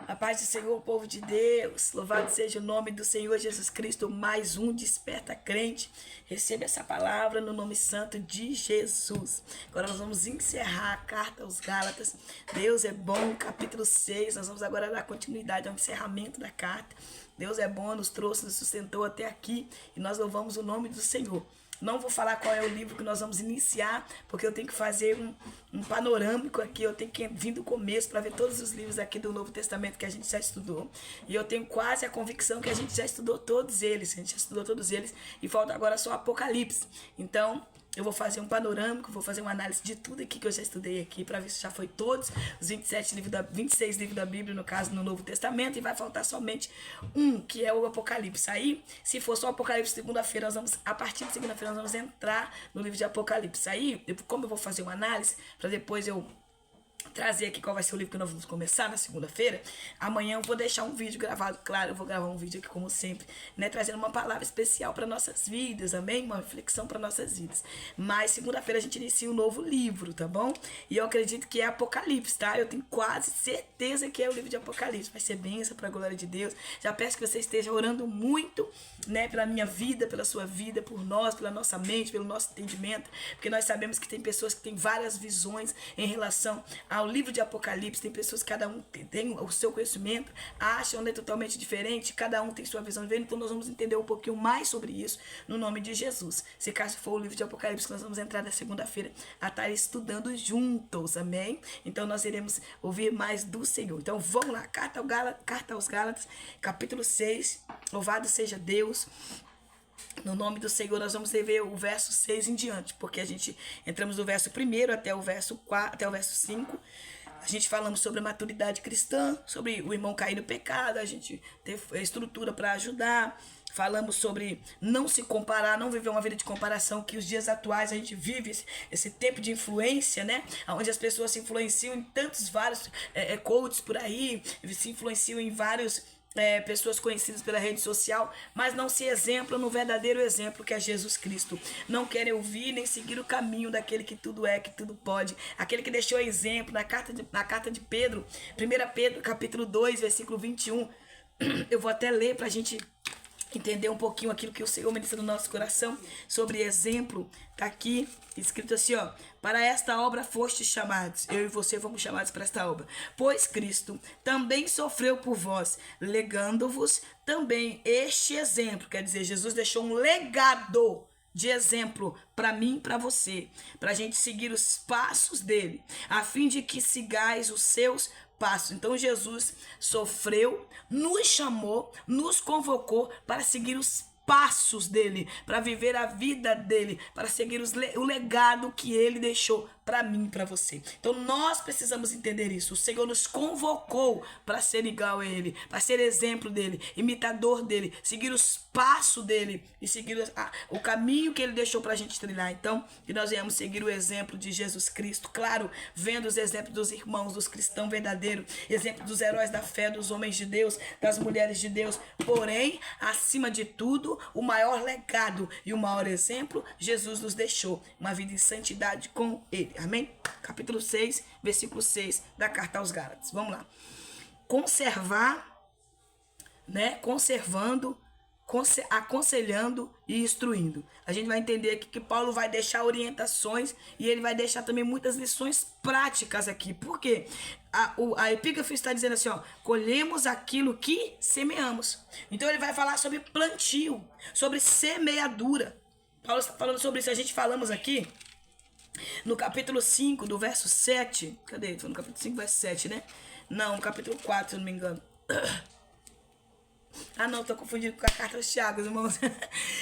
A paz do Senhor, povo de Deus. Louvado seja o nome do Senhor Jesus Cristo. Mais um Desperta Crente. Receba essa palavra no nome santo de Jesus. Agora nós vamos encerrar a carta aos Gálatas. Deus é bom, capítulo 6. Nós vamos agora dar continuidade ao encerramento da carta. Deus é bom, nos trouxe, nos sustentou até aqui. E nós louvamos o nome do Senhor. Não vou falar qual é o livro que nós vamos iniciar, porque eu tenho que fazer um panorâmico aqui, eu tenho que vir do começo para ver todos os livros aqui do Novo Testamento que a gente já estudou. E eu tenho quase a convicção que a gente já estudou todos eles, e falta agora só Apocalipse. Então, eu vou fazer um panorâmico, vou fazer uma análise de tudo aqui que eu já estudei aqui, para ver se já foi todos os 26 livros da Bíblia, no caso, no Novo Testamento, e vai faltar somente um, que é o Apocalipse. Aí, se for só o Apocalipse segunda-feira, a partir de segunda-feira, nós vamos entrar no livro de Apocalipse. Aí, como eu vou fazer uma análise, para depois eu trazer aqui qual vai ser o livro que nós vamos começar na segunda-feira. Amanhã eu vou deixar um vídeo gravado, claro, eu vou gravar um vídeo aqui como sempre, né, trazendo uma palavra especial para nossas vidas, amém? Uma reflexão para nossas vidas. Mas segunda-feira a gente inicia um novo livro, tá bom? E eu acredito que é Apocalipse, tá? Eu tenho quase certeza que é o livro de Apocalipse. Vai ser bênção para a glória de Deus. Já peço que você esteja orando muito, né, pela minha vida, pela sua vida, por nós, pela nossa mente, pelo nosso entendimento, porque nós sabemos que tem pessoas que têm várias visões em relação ao livro de Apocalipse. Tem pessoas que cada um tem o seu conhecimento, acham, né, totalmente diferente, cada um tem sua visão diferente. Então nós vamos entender um pouquinho mais sobre isso no nome de Jesus. Se caso for o livro de Apocalipse, nós vamos entrar na segunda-feira a estar estudando juntos, amém? Então nós iremos ouvir mais do Senhor. Então vamos lá, carta aos Gálatas, capítulo 6, louvado seja Deus. No nome do Senhor, nós vamos ver o verso 6 em diante, porque a gente entramos do verso 1 até o verso 4, até o verso 5. A gente falamos sobre a maturidade cristã, sobre o irmão cair no pecado, a gente teve estrutura para ajudar. Falamos sobre não se comparar, não viver uma vida de comparação, que os dias atuais a gente vive esse tempo de influência, né? Onde as pessoas se influenciam em tantos vários coaches por aí, se influenciam em vários pessoas conhecidas pela rede social, mas não se exemplam no verdadeiro exemplo que é Jesus Cristo. Não querem ouvir nem seguir o caminho daquele que tudo é, que tudo pode, aquele que deixou exemplo na carta de Pedro, 1 Pedro capítulo 2, versículo 21. Eu vou até ler para a gente entender um pouquinho aquilo que o Senhor ministra no nosso coração sobre exemplo. Tá aqui escrito assim, ó: para esta obra fostes chamados. Eu e você fomos chamados para esta obra, pois Cristo também sofreu por vós, legando-vos também este exemplo. Quer dizer, Jesus deixou um legado de exemplo para mim e para você, para a gente seguir os passos dele, a fim de que sigais os seus passos. Então Jesus sofreu, nos chamou, nos convocou para seguir os passos dele, para viver a vida dele, para seguir o legado que ele deixou para mim e para você. Então nós precisamos entender isso. O Senhor nos convocou para ser igual a ele, para ser exemplo dele, imitador dele, seguir os passos dele e seguir o caminho que ele deixou para a gente trilhar. Então, que nós venhamos seguir o exemplo de Jesus Cristo, claro, vendo os exemplos dos irmãos, dos cristãos verdadeiros, exemplo dos heróis da fé, dos homens de Deus, das mulheres de Deus. Porém, acima de tudo, o maior legado e o maior exemplo, Jesus nos deixou uma vida em santidade com ele. Amém? Capítulo 6, versículo 6 da carta aos Gálatas. Vamos lá. Conservar, né? Conservando, aconselhando e instruindo. A gente vai entender aqui que Paulo vai deixar orientações e ele vai deixar também muitas lições práticas aqui. Por quê? A epígrafe está dizendo assim, ó: colhemos aquilo que semeamos. Então ele vai falar sobre plantio, sobre semeadura. Paulo está falando sobre isso. A gente falamos aqui no capítulo 5, do verso 7. Cadê? Foi no capítulo 5, verso 7, né? Não, no capítulo 4, se eu não me engano. Ah, não, tô confundindo com a carta de Tiago, irmãos.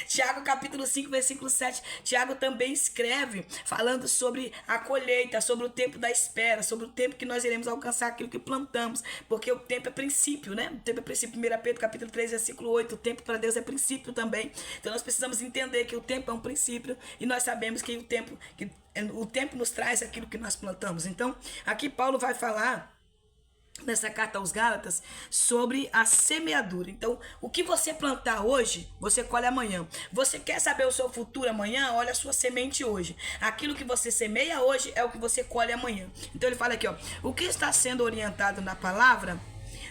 Tiago, capítulo 5, versículo 7. Tiago também escreve falando sobre a colheita, sobre o tempo da espera, sobre o tempo que nós iremos alcançar aquilo que plantamos. Porque o tempo é princípio, né? O tempo é princípio. 1 Pedro, capítulo 3, versículo 8. O tempo para Deus é princípio também. Então nós precisamos entender que o tempo é um princípio e nós sabemos que o tempo nos traz aquilo que nós plantamos. Então, aqui Paulo vai falar nessa carta aos Gálatas sobre a semeadura. Então, o que você plantar hoje, você colhe amanhã. Você quer saber o seu futuro amanhã? Olha a sua semente hoje. Aquilo que você semeia hoje é o que você colhe amanhã. Então ele fala aqui, ó: o que está sendo orientado na palavra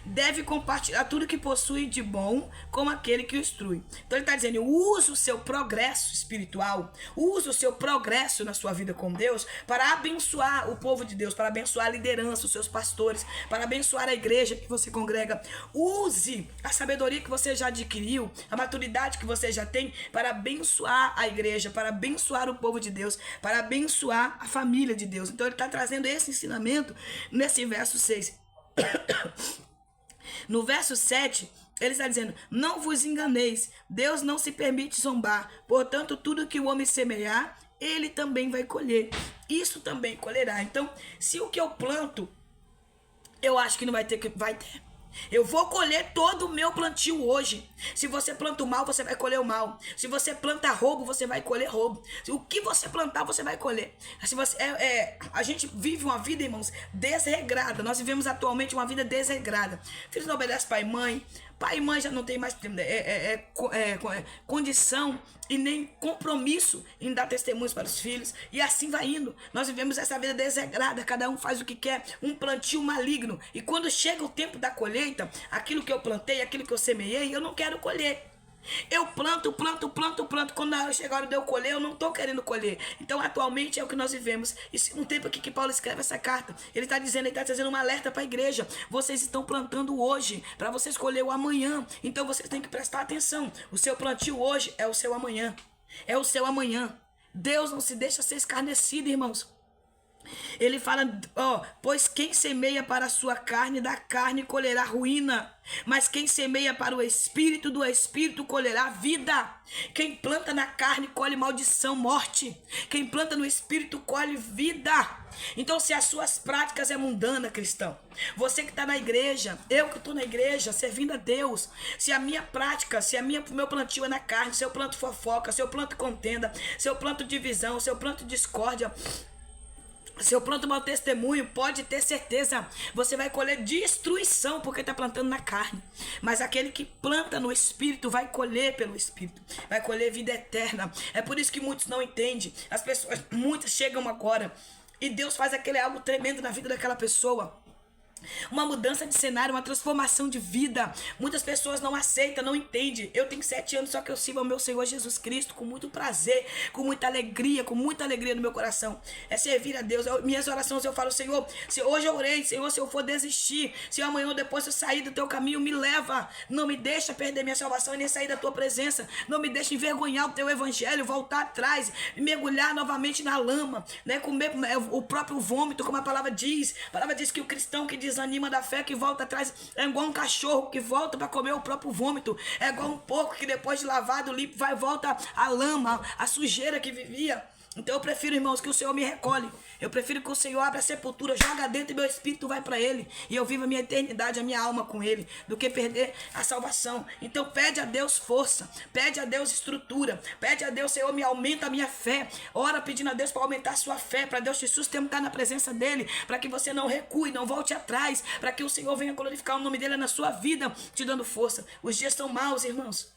deve compartilhar tudo que possui de bom com aquele que o instrui. Então ele está dizendo, use o seu progresso espiritual, use o seu progresso na sua vida com Deus para abençoar o povo de Deus, para abençoar a liderança, os seus pastores, para abençoar a igreja que você congrega. Use a sabedoria que você já adquiriu, a maturidade que você já tem para abençoar a igreja, para abençoar o povo de Deus, para abençoar a família de Deus. Então ele está trazendo esse ensinamento nesse verso 6. No verso 7, ele está dizendo, não vos enganeis, Deus não se permite zombar, portanto tudo que o homem semear, ele também vai colher, isso também colherá. Então, se o que eu planto, eu acho que não vai ter, vai ter. Eu vou colher todo o meu plantio hoje. Se você planta o mal, você vai colher o mal. Se você planta roubo, você vai colher roubo. O que você plantar, você vai colher. Se você, a gente vive uma vida, irmãos, desregrada. Nós vivemos atualmente uma vida desregrada. Filhos não obedecem pai e mãe. Pai e mãe já não tem mais condição e nem compromisso em dar testemunhos para os filhos. E assim vai indo. Nós vivemos essa vida desregrada. Cada um faz o que quer. Um plantio maligno. E quando chega o tempo da colheita, aquilo que eu plantei, aquilo que eu semeei, eu não quero colher. Eu planto. Quando chega a hora de eu colher, eu não estou querendo colher. Então, atualmente é o que nós vivemos. E um tempo aqui que Paulo escreve essa carta, ele está dizendo, ele está trazendo um alerta para a igreja. Vocês estão plantando hoje, para vocês colher o amanhã. Então, vocês têm que prestar atenção. O seu plantio hoje é o seu amanhã. É o seu amanhã. Deus não se deixa ser escarnecido, irmãos. Ele fala, pois quem semeia para a sua carne, da carne colherá ruína. Mas quem semeia para o Espírito, do Espírito colherá vida. Quem planta na carne, colhe maldição, morte. Quem planta no Espírito, colhe vida. Então, se as suas práticas é mundana, cristão, você que está na igreja, eu que estou na igreja, servindo a Deus, se a minha prática, se o meu plantio é na carne, se eu planto fofoca, se eu planto contenda, se eu planto divisão, se eu planto discórdia, se eu planto mau testemunho, pode ter certeza, você vai colher destruição, porque está plantando na carne. Mas aquele que planta no Espírito vai colher pelo Espírito, vai colher vida eterna. É por isso que muitos não entendem. As pessoas, muitas chegam agora e Deus faz aquele algo tremendo na vida daquela pessoa. Uma mudança de cenário, uma transformação de vida. Muitas pessoas não aceitam, não entendem. Eu tenho 7 anos, só que eu sirvo ao meu Senhor Jesus Cristo com muito prazer, com muita alegria no meu coração. É servir a Deus. Minhas orações eu falo, Senhor, se hoje eu orei, Senhor, se eu for desistir, se amanhã ou depois eu sair do teu caminho, me leva. Não me deixa perder minha salvação e nem sair da tua presença. Não me deixa envergonhar o teu evangelho, voltar atrás, mergulhar novamente na lama, né? Comer o próprio vômito, como a palavra diz. A palavra diz que o cristão que desanima da fé, que volta atrás, é igual um cachorro que volta para comer o próprio vômito, é igual um porco que depois de lavado, limpo, volta a lama, a sujeira que vivia. Então eu prefiro, irmãos, que o Senhor me recolhe. Eu prefiro que o Senhor abra a sepultura, joga dentro e meu espírito vai para Ele. E eu vivo a minha eternidade, a minha alma com Ele, do que perder a salvação. Então pede a Deus força, pede a Deus estrutura, pede a Deus, Senhor, me aumenta a minha fé. Ora pedindo a Deus para aumentar a sua fé, para Deus te sustentar na presença dEle, para que você não recue, não volte atrás, para que o Senhor venha glorificar o nome dEle na sua vida, te dando força. Os dias são maus, irmãos.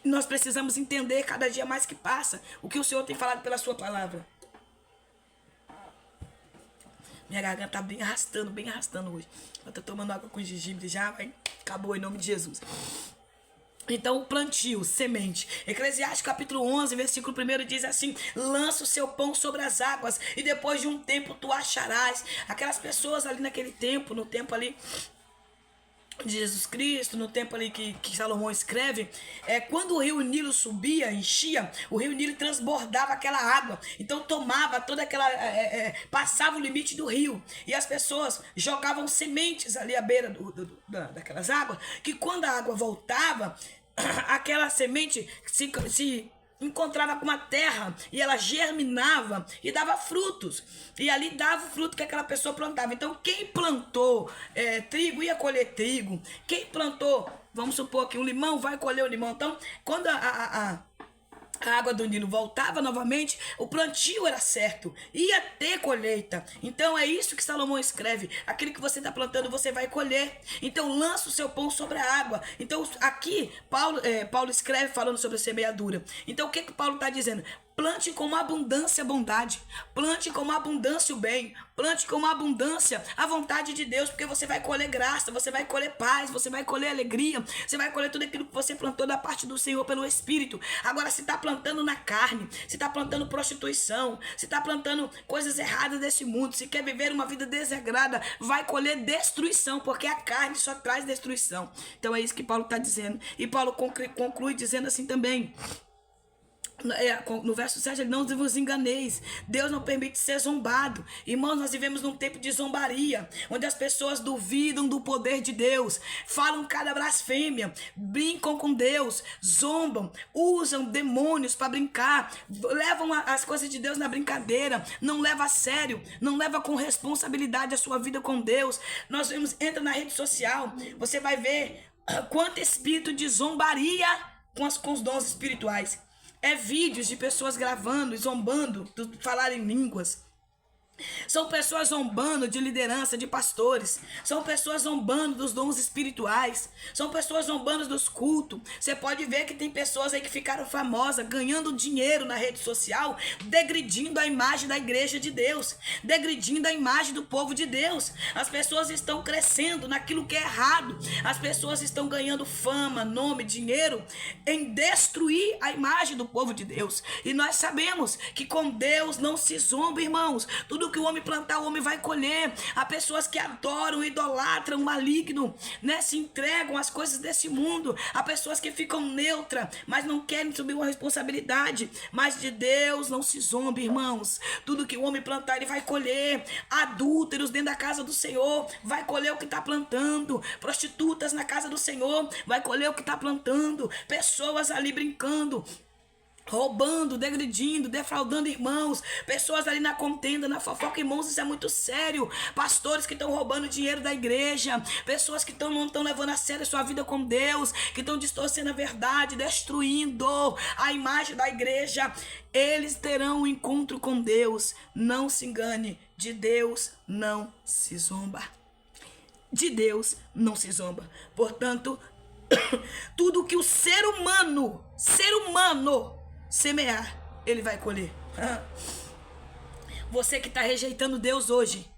Nós precisamos entender cada dia mais que passa o que o Senhor tem falado pela sua palavra. Minha garganta tá bem arrastando hoje. Eu tô tomando água com gengibre já, vai. Acabou em nome de Jesus. Então o plantio, semente. Eclesiastes capítulo 11, versículo 1 diz assim: lança o seu pão sobre as águas e depois de um tempo tu acharás. Aquelas pessoas ali naquele tempo, no tempo ali de Jesus Cristo, no tempo ali que Salomão escreve, quando o rio Nilo subia, enchia, o rio Nilo transbordava aquela água, então tomava toda aquela, passava o limite do rio, e as pessoas jogavam sementes ali à beira daquelas águas, que quando a água voltava, aquela semente se encontrava com uma terra e ela germinava e dava frutos, e ali dava o fruto que aquela pessoa plantava. Então quem plantou trigo ia colher trigo, quem plantou, vamos supor que um limão, vai colher o limão. Então quando a água do Nilo voltava novamente, o plantio era certo, ia ter colheita. Então é isso que Salomão escreve: aquilo que você está plantando você vai colher. Então lança o seu pão sobre a água. Então aqui Paulo escreve falando sobre a semeadura. Então o que Paulo está dizendo? Plante com abundância a bondade. Plante com abundância o bem. Plante com abundância a vontade de Deus, porque você vai colher graça, você vai colher paz, você vai colher alegria, você vai colher tudo aquilo que você plantou da parte do Senhor pelo Espírito. Agora, se está plantando na carne, se está plantando prostituição, se está plantando coisas erradas desse mundo, se quer viver uma vida desregrada, vai colher destruição, porque a carne só traz destruição. Então é isso que Paulo está dizendo. E Paulo conclui dizendo assim também. No verso 7, ele: não vos enganeis, Deus não permite ser zombado. Irmãos, nós vivemos num tempo de zombaria, onde as pessoas duvidam do poder de Deus, falam cada blasfêmia, brincam com Deus, zombam, usam demônios para brincar, levam as coisas de Deus na brincadeira, não leva a sério, não leva com responsabilidade a sua vida com Deus. Nós vemos, entra na rede social, você vai ver quanto espírito de zombaria com os dons espirituais. É vídeos de pessoas gravando e zombando de falar em línguas. São pessoas zombando de liderança, de pastores. São pessoas zombando dos dons espirituais. São pessoas zombando dos cultos. Você pode ver que tem pessoas aí que ficaram famosas, ganhando dinheiro na rede social, degredindo a imagem da igreja de Deus, degredindo a imagem do povo de Deus. As pessoas estão crescendo naquilo que é errado. As pessoas estão ganhando fama, nome, dinheiro em destruir a imagem do povo de Deus. E nós sabemos que com Deus não se zomba, irmãos. Tudo que o homem plantar, o homem vai colher. Há pessoas que adoram, idolatram o maligno, né? Se entregam às coisas desse mundo. Há pessoas que ficam neutras, mas não querem assumir uma responsabilidade. Mas de Deus não se zomba, irmãos. Tudo que o homem plantar, ele vai colher. Adúlteros dentro da casa do Senhor, vai colher o que está plantando. Prostitutas na casa do Senhor, vai colher o que está plantando. Pessoas ali brincando, roubando, degredindo, defraudando irmãos, pessoas ali na contenda, na fofoca, irmãos, isso é muito sério. Pastores que estão roubando dinheiro da igreja, pessoas que não estão levando a sério a sua vida com Deus, que estão distorcendo a verdade, destruindo a imagem da igreja. Eles terão um encontro com Deus. Não se engane, de Deus não se zomba. De Deus não se zomba. Portanto, tudo que o ser humano semear, ele vai colher. Você que está rejeitando Deus hoje,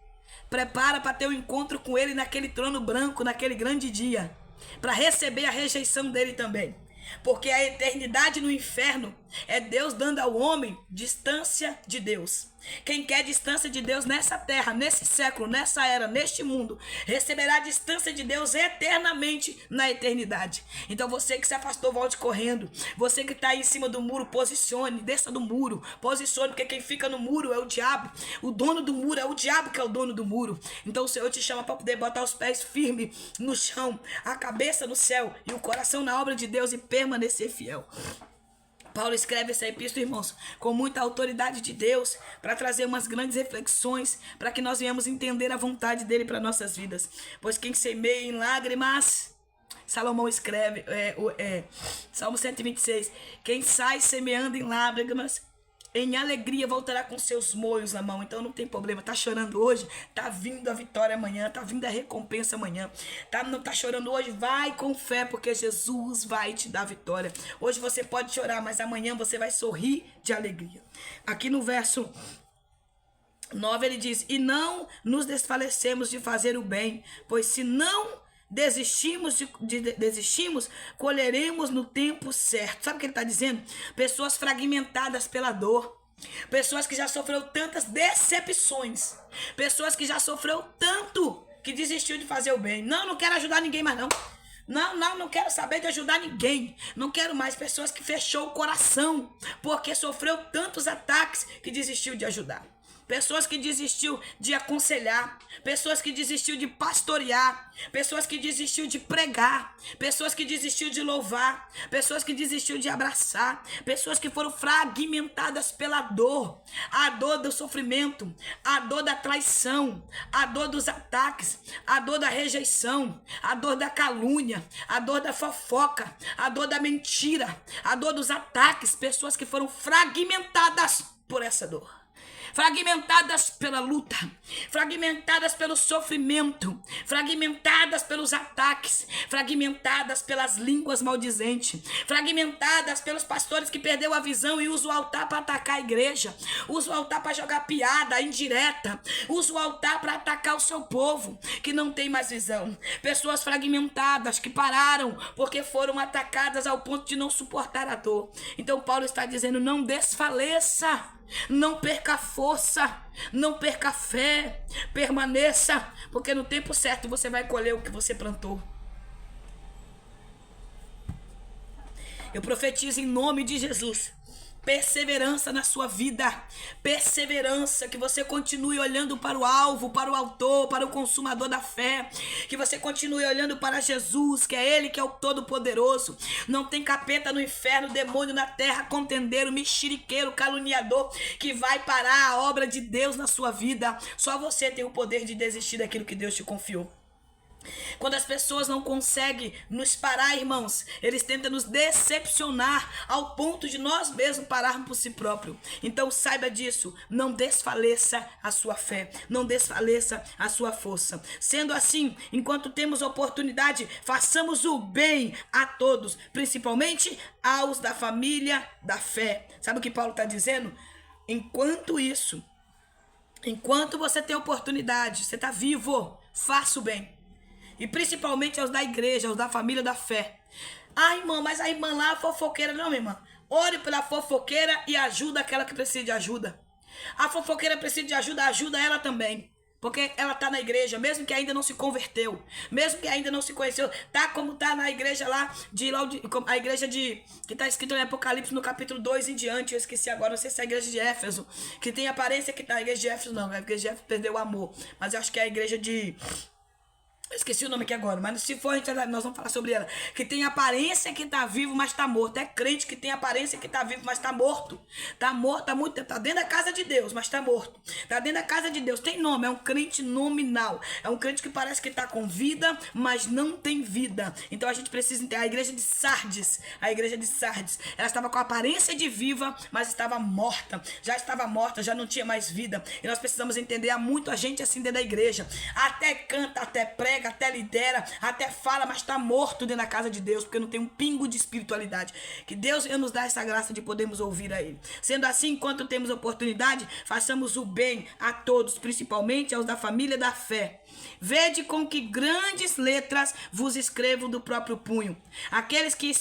prepara para ter um encontro com ele naquele trono branco, naquele grande dia, para receber a rejeição dele também. Porque a eternidade no inferno é Deus dando ao homem distância de Deus. Quem quer distância de Deus nessa terra, nesse século, nessa era, neste mundo, receberá a distância de Deus eternamente na eternidade. Então você que se afastou, volte correndo. Você que está aí em cima do muro, posicione, desça do muro, posicione, porque quem fica no muro é o diabo. O dono do muro é o diabo que é o dono do muro. Então o Senhor te chama para poder botar os pés firmes no chão, a cabeça no céu e o coração na obra de Deus e permanecer fiel. Paulo escreve essa epístola, irmãos, com muita autoridade de Deus, para trazer umas grandes reflexões, para que nós venhamos entender a vontade dele para nossas vidas. Pois quem semeia em lágrimas, Salomão escreve, Salmo 126, quem sai semeando em lágrimas, em alegria voltará com seus molhos na mão. Então não tem problema, tá chorando hoje, tá vindo a vitória amanhã, tá vindo a recompensa amanhã. Não tá chorando hoje, vai com fé, porque Jesus vai te dar vitória. Hoje você pode chorar, mas amanhã você vai sorrir de alegria. Aqui no verso 9 ele diz: e não nos desfalecemos de fazer o bem, pois se não desistimos, colheremos no tempo certo. Sabe o que ele está dizendo? Pessoas fragmentadas pela dor, pessoas que já sofreu tantas decepções, pessoas que já sofreu tanto que desistiu de fazer o bem. Não quero ajudar ninguém mais não. Não quero saber de ajudar ninguém. Não quero mais. Pessoas que fechou o coração porque sofreu tantos ataques que desistiu de ajudar. Pessoas que desistiu de aconselhar, pessoas que desistiu de pastorear, pessoas que desistiu de pregar, pessoas que desistiu de louvar, pessoas que desistiu de abraçar, pessoas que foram fragmentadas pela dor, a dor do sofrimento, a dor da traição, a dor dos ataques, a dor da rejeição, a dor da calúnia, a dor da fofoca, a dor da mentira, a dor dos ataques, pessoas que foram fragmentadas por essa dor. fragmentadas pela luta, fragmentadas pelo sofrimento, fragmentadas pelos ataques, fragmentadas pelas línguas maldizentes, fragmentadas pelos pastores que perdeu a visão e usam o altar para atacar a igreja, usam o altar para jogar piada indireta, usam o altar para atacar o seu povo que não tem mais visão. Pessoas fragmentadas que pararam porque foram atacadas ao ponto de não suportar a dor. Então Paulo está dizendo: não desfaleça, não perca força, não perca fé, permaneça, porque no tempo certo você vai colher o que você plantou. Eu profetizo em nome de Jesus perseverança na sua vida, perseverança, que você continue olhando para o alvo, para o autor, para o consumador da fé, que você continue olhando para Jesus, que é Ele que é o Todo-Poderoso. Não tem capeta no inferno, demônio na terra, contendeiro, mexeriqueiro, caluniador, que vai parar a obra de Deus na sua vida. Só você tem o poder de desistir daquilo que Deus te confiou. Quando as pessoas não conseguem nos parar, irmãos, eles tentam nos decepcionar ao ponto de nós mesmos pararmos por si próprio. Então saiba disso, não desfaleça a sua fé, não desfaleça a sua força. Sendo assim, enquanto temos oportunidade, façamos o bem a todos, principalmente aos da família da fé. Sabe o que Paulo está dizendo? Enquanto você tem oportunidade, você está vivo, faça o bem. E principalmente aos da igreja, aos da família da fé. Ah, irmã, mas a irmã lá é fofoqueira. Não, minha irmã. Ore pela fofoqueira e ajuda aquela que precisa de ajuda. A fofoqueira precisa de ajuda, ajuda ela também. Porque ela está na igreja, mesmo que ainda não se converteu, mesmo que ainda não se conheceu, tá como tá na igreja lá, a igreja que está escrito em Apocalipse no capítulo 2 em diante. Eu esqueci agora, não sei se é a igreja de Éfeso, que tem aparência que tá na igreja de Éfeso, não, a igreja de Éfeso perdeu o amor, mas eu acho que é a igreja de... Eu esqueci o nome aqui agora, mas se for, nós vamos falar sobre ela. Que tem aparência que tá vivo, mas tá morto. É crente que tem aparência que tá vivo, mas tá morto. Tá morto, tá muito tempo. Tá dentro da casa de Deus, mas tá morto. Tá dentro da casa de Deus. Tem nome, é um crente nominal. É um crente que parece que tá com vida, mas não tem vida. Então a gente precisa entender. A igreja de Sardes, ela estava com a aparência de viva, mas estava morta. Já estava morta, já não tinha mais vida. E nós precisamos entender, há muita gente assim dentro da igreja. Até canta, até prega, até lidera, até fala, mas está morto dentro da casa de Deus, porque não tem um pingo de espiritualidade. Que Deus venha nos dar essa graça de podermos ouvir a Ele. Sendo assim, enquanto temos oportunidade, façamos o bem a todos, principalmente aos da família da fé. Vede com que grandes letras vos escrevo do próprio punho. Aqueles que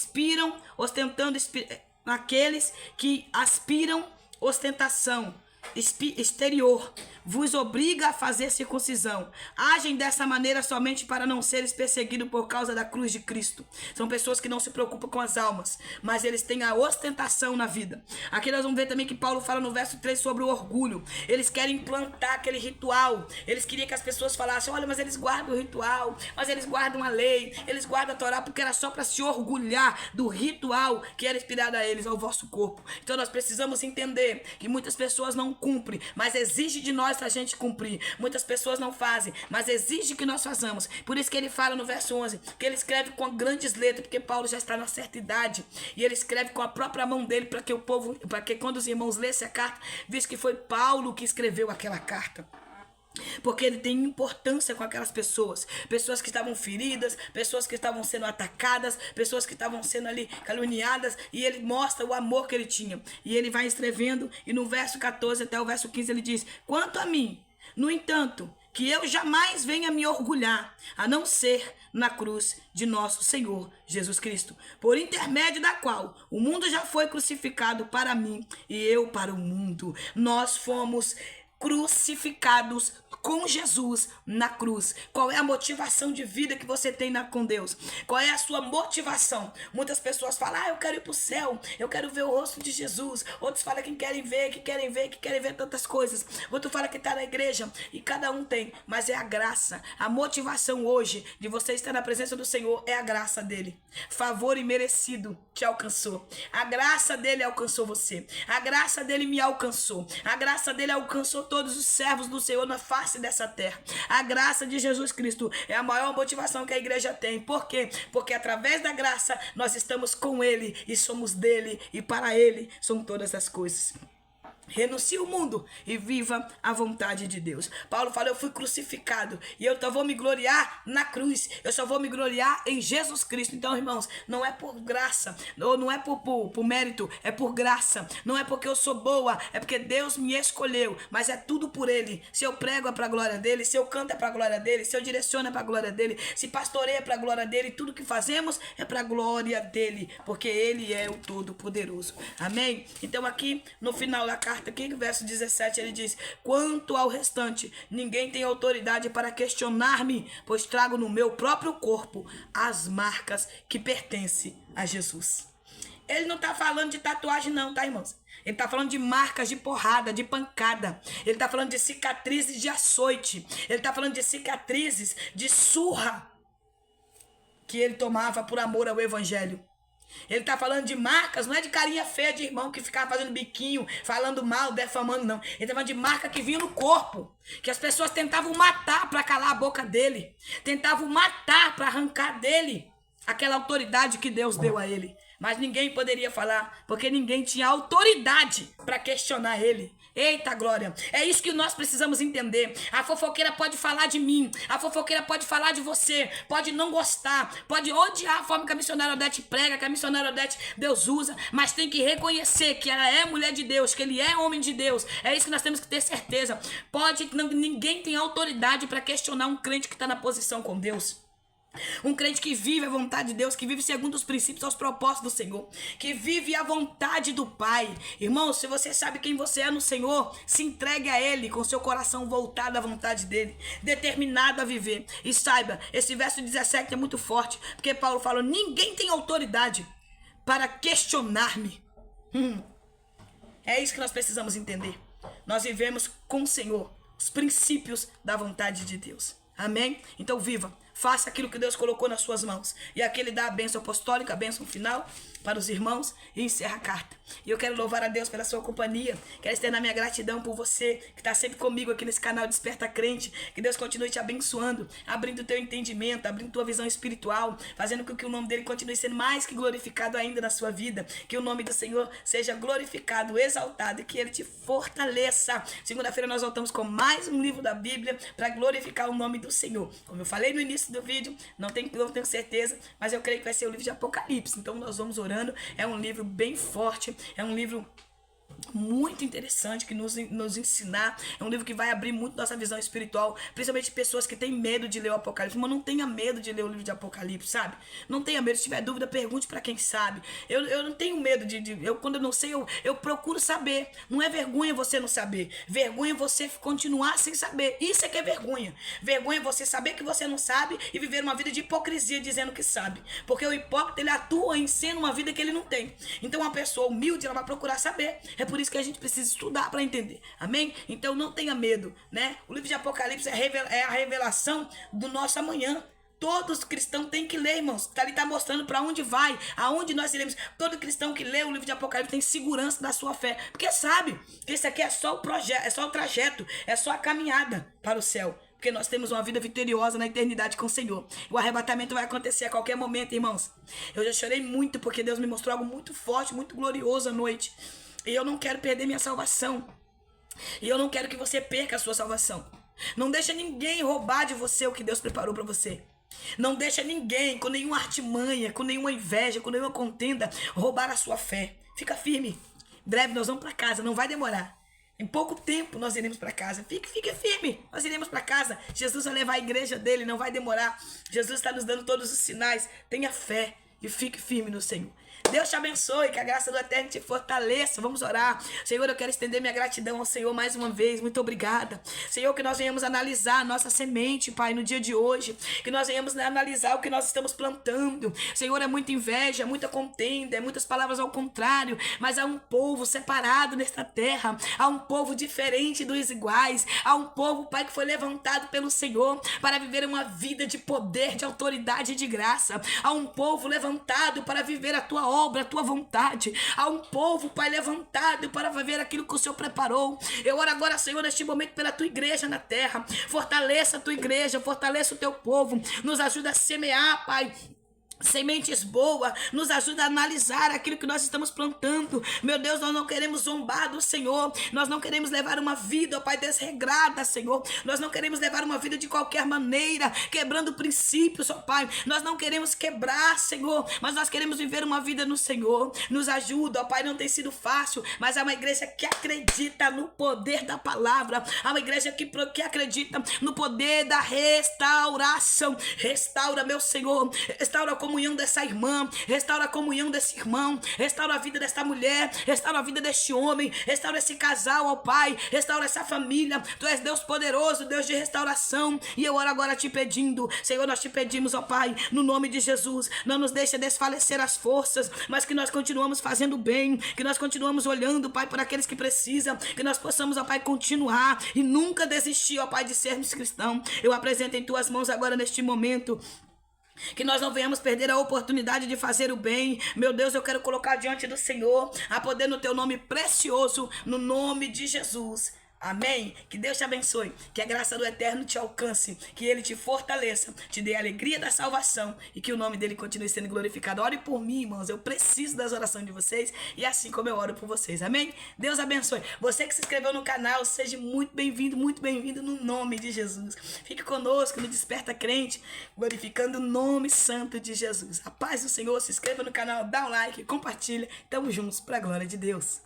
aspiram ostentação exterior, vos obriga a fazer circuncisão. Agem dessa maneira somente para não seres perseguidos por causa da cruz de Cristo. São pessoas que não se preocupam com as almas, mas eles têm a ostentação na vida. Aqui nós vamos ver também que Paulo fala no verso 3 sobre o orgulho. Eles querem implantar aquele ritual. Eles queriam que as pessoas falassem: olha, mas eles guardam o ritual, mas eles guardam a lei, eles guardam a Torá, porque era só para se orgulhar do ritual que era inspirado a eles, ao vosso corpo. Então nós precisamos entender que muitas pessoas não cumprem, mas exige de nós a gente cumprir. Muitas pessoas não fazem, mas exige que nós façamos. Por isso que ele fala no verso 11, que ele escreve com grandes letras, porque Paulo já está na certa idade, e ele escreve com a própria mão dele, para que quando os irmãos lessem a carta, visto que foi Paulo que escreveu aquela carta. Porque ele tem importância com aquelas pessoas que estavam feridas, pessoas que estavam sendo atacadas, pessoas que estavam sendo ali caluniadas, e ele mostra o amor que ele tinha, e ele vai escrevendo, e no verso 14 até o verso 15 ele diz: quanto a mim, no entanto, que eu jamais venha me orgulhar, a não ser na cruz de nosso Senhor Jesus Cristo, por intermédio da qual o mundo já foi crucificado para mim, e eu para o mundo. Nós fomos crucificados com Jesus na cruz. Qual é a motivação de vida que você tem com Deus? Qual é a sua motivação? Muitas pessoas falam: eu quero ir para o céu, eu quero ver o rosto de Jesus. Outros falam que querem ver tantas coisas. Outro fala que está na igreja, e cada um tem, mas é a graça. A motivação hoje de você estar na presença do Senhor é a graça dele. Favor imerecido te alcançou. A graça dele alcançou você. A graça dele me alcançou. A graça dele alcançou todos os servos do Senhor na face dessa terra. A graça de Jesus Cristo é a maior motivação que a igreja tem. Por quê? Porque através da graça nós estamos com ele e somos dele, e para ele são todas as coisas. Renuncie o mundo e viva a vontade de Deus. Paulo fala, eu fui crucificado e eu só vou me gloriar na cruz. Eu só vou me gloriar em Jesus Cristo. Então, irmãos, não é por graça, não é por mérito, é por graça. Não é porque eu sou boa, é porque Deus me escolheu, mas é tudo por Ele. Se eu prego é para a glória dEle, se eu canto é para a glória dEle, se eu direciono é para a glória dEle, se pastoreio é para a glória dEle, tudo que fazemos é para a glória dEle, porque Ele é o Todo-Poderoso. Amém? Então aqui, no final da carta, aqui no verso 17 ele diz, quanto ao restante, ninguém tem autoridade para questionar-me, pois trago no meu próprio corpo as marcas que pertencem a Jesus. Ele não está falando de tatuagem não, tá, irmãos? Ele está falando de marcas de porrada, de pancada. Ele está falando de cicatrizes de açoite. Ele está falando de cicatrizes de surra que ele tomava por amor ao evangelho. Ele tá falando de marcas, não é de carinha feia de irmão que ficava fazendo biquinho, falando mal, defamando, não. Ele tá falando de marca que vinha no corpo, que as pessoas tentavam matar para calar a boca dele, tentavam matar para arrancar dele aquela autoridade que Deus deu a ele. Mas ninguém poderia falar, porque ninguém tinha autoridade para questionar ele. Eita glória, é isso que nós precisamos entender. A fofoqueira pode falar de mim, a fofoqueira pode falar de você, pode não gostar, pode odiar a forma que a missionária Odete prega, que a missionária Odete Deus usa, mas tem que reconhecer que ela é mulher de Deus, que ele é homem de Deus. É isso que nós temos que ter certeza. Ninguém tem autoridade para questionar um crente que está na posição com Deus. Um crente que vive a vontade de Deus, que vive segundo os princípios aos propósitos do Senhor, que vive a vontade do Pai. Irmão, se você sabe quem você é no Senhor, se entregue a Ele com seu coração voltado à vontade dEle, determinado a viver. E saiba, esse verso 17 é muito forte, porque Paulo falou, ninguém tem autoridade para questionar-me. É isso que nós precisamos entender. Nós vivemos com o Senhor os princípios da vontade de Deus. Amém? Então viva. Faça aquilo que Deus colocou nas suas mãos. E aqui ele dá a bênção apostólica, a bênção final para os irmãos e encerra a carta. E eu quero louvar a Deus pela sua companhia. Quero externar minha gratidão por você que está sempre comigo aqui nesse canal Desperta Crente. Que Deus continue te abençoando, abrindo o teu entendimento, abrindo tua visão espiritual, fazendo com que o nome dele continue sendo mais que glorificado ainda na sua vida. Que o nome do Senhor seja glorificado, exaltado e que ele te fortaleça. Segunda-feira nós voltamos com mais um livro da Bíblia para glorificar o nome do Senhor. Como eu falei no início do vídeo, não tenho certeza, mas eu creio que vai ser o livro de Apocalipse. Então nós vamos orando. É um livro bem forte, é um livro muito interessante que nos ensinar. É um livro que vai abrir muito nossa visão espiritual, principalmente pessoas que têm medo de ler o Apocalipse. Mas não tenha medo de ler o livro de Apocalipse, sabe? Não tenha medo. Se tiver dúvida, pergunte para quem sabe. Eu não tenho medo quando eu não sei, eu procuro saber. Não é vergonha você não saber. Vergonha é você continuar sem saber. Isso é que é vergonha. Vergonha é você saber que você não sabe e viver uma vida de hipocrisia dizendo que sabe. Porque o hipócrita, ele atua em sendo uma vida que ele não tem. Então uma pessoa humilde, ela vai procurar saber. É por isso que a gente precisa estudar para entender. Amém? Então não tenha medo, né? O livro de Apocalipse é a revelação do nosso amanhã. Todos os cristãos têm que ler, irmãos. Ali está mostrando para onde vai, aonde nós iremos. Todo cristão que lê o livro de Apocalipse tem segurança da sua fé. Porque sabe que esse aqui é só o projeto, é só o trajeto, é só a caminhada para o céu. Porque nós temos uma vida vitoriosa na eternidade com o Senhor. O arrebatamento vai acontecer a qualquer momento, irmãos. Eu já chorei muito porque Deus me mostrou algo muito forte, muito glorioso à noite. E eu não quero perder minha salvação. E eu não quero que você perca a sua salvação. Não deixa ninguém roubar de você o que Deus preparou para você. Não deixa ninguém, com nenhuma artimanha, com nenhuma inveja, com nenhuma contenda, roubar a sua fé. Fica firme. Breve nós vamos para casa, não vai demorar. Em pouco tempo nós iremos para casa. Fique firme. Nós iremos para casa. Jesus vai levar a igreja dele, não vai demorar. Jesus está nos dando todos os sinais. Tenha fé e fique firme no Senhor. Deus te abençoe, que a graça do Eterno te fortaleça. Vamos orar. Senhor, eu quero estender minha gratidão ao Senhor mais uma vez. Muito obrigada. Senhor, que nós venhamos analisar a nossa semente, Pai, no dia de hoje. Que nós venhamos analisar o que nós estamos plantando. Senhor, é muita inveja, é muita contenda, é muitas palavras ao contrário. Mas há um povo separado nesta terra. Há um povo diferente dos iguais. Há um povo, Pai, que foi levantado pelo Senhor para viver uma vida de poder, de autoridade e de graça. Há um povo levantado para viver a tua obra, a tua vontade. Há um povo, Pai, levantado para viver aquilo que o Senhor preparou. Eu oro agora, Senhor, neste momento pela tua igreja na terra. Fortaleça a tua igreja, fortaleça o teu povo. Nos ajuda a semear, Pai, sementes boas, nos ajuda a analisar aquilo que nós estamos plantando. Meu Deus, nós não queremos zombar do Senhor, nós não queremos levar uma vida, ó Pai, desregrada, Senhor, nós não queremos levar uma vida de qualquer maneira, quebrando princípios, ó Pai, nós não queremos quebrar, Senhor, mas nós queremos viver uma vida no Senhor. Nos ajuda, ó Pai, não tem sido fácil, mas é uma igreja que acredita no poder da palavra, é uma igreja que acredita no poder da restauração. Restaura, meu Senhor, restaura a comunhão dessa irmã, restaura a comunhão desse irmão, restaura a vida desta mulher, restaura a vida deste homem, restaura esse casal, ó Pai, restaura essa família. Tu és Deus poderoso, Deus de restauração, e eu oro agora te pedindo, Senhor, nós te pedimos, ó Pai, no nome de Jesus, não nos deixa desfalecer as forças, mas que nós continuamos fazendo bem, que nós continuamos olhando, Pai, por aqueles que precisam, que nós possamos, ó Pai, continuar e nunca desistir, ó Pai, de sermos cristãos. Eu apresento em tuas mãos agora neste momento, que nós não venhamos perder a oportunidade de fazer o bem. Meu Deus, eu quero colocar diante do Senhor, a poder no teu nome precioso, no nome de Jesus. Amém? Que Deus te abençoe, que a graça do Eterno te alcance, que Ele te fortaleça, te dê a alegria da salvação e que o nome dEle continue sendo glorificado. Ore por mim, irmãos, eu preciso das orações de vocês e assim como eu oro por vocês. Amém? Deus abençoe. Você que se inscreveu no canal, seja muito bem-vindo no nome de Jesus. Fique conosco no Desperta Crente, glorificando o nome santo de Jesus. A paz do Senhor, se inscreva no canal, dá um like, compartilha. Tamo juntos para a glória de Deus.